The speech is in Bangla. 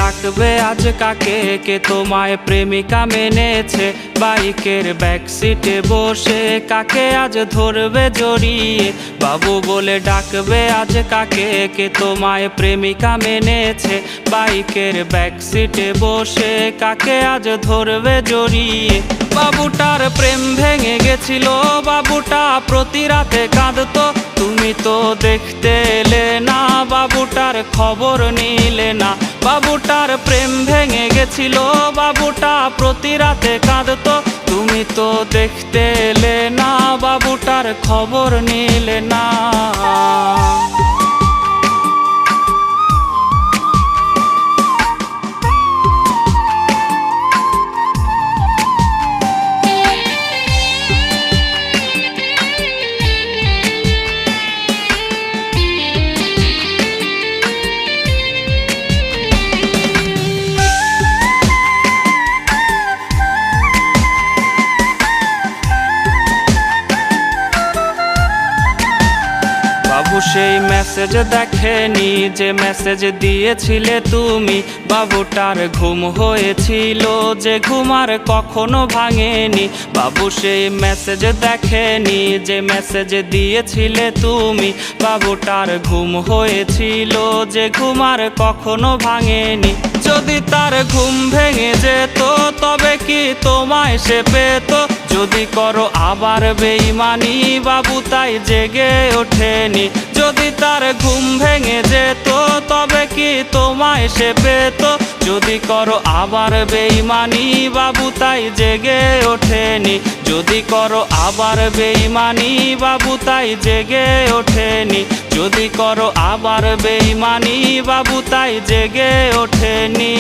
ডাকবে আজ কাকে, কে তোমায় প্রেমিকা মেনেছে। বাইকের ব্যাক সিটে বসে কাকে আজ ধরবে জড়িয়ে। বাবু বলে ডাকবে আজ কাকে, কে তোমায় প্রেমিকা মেনেছে। বাইকের ব্যাক সিটে বসে কাকে আজ ধরবে জড়িয়ে। বাবুটার প্রেম ভেঙে গেছিল, বাবুটা প্রতি রাতে কাঁদতো। তুমি তো দেখতে এলে না, বাবুটার খবর নিলে না। বাবুটার প্রেম ভেঙে গেছিল, বাবুটা প্রতি রাতে কাঁদতো। তুমি তো দেখতে এলে না, বাবুটার খবর নিলে না। বাবু সেই মেসেজ দেখেনি যে মেসেজ দিয়েছিলে তুমি। বাবুটার ঘুম হয়েছিল যে ঘুম আর কখনো ভাঙেনি। বাবু সেই মেসেজ দেখেনি যে মেসেজ দিয়েছিলে তুমি। বাবুটার ঘুম হয়েছিল যে ঘুম আর কখনো ভাঙেনি। যদি তার ঘুম ভেঙে যেত তবে কি তোমায় সে পেত। যদি করো আবার বেঈমানি, বাবু তাই জেগে ওঠেনি। যদি তার ঘুম ভেঙে যেত তবে কি তোমায় সে পেত। যদি করো আবার বেঈমানি, বাবু তাই জেগে ওঠেনি। যদি করো আবার বেঈমানি, বাবু তাই জেগে ওঠেনি। যদি করো আবার বেঈমানি, বাবু তাই জেগে ওঠেনি।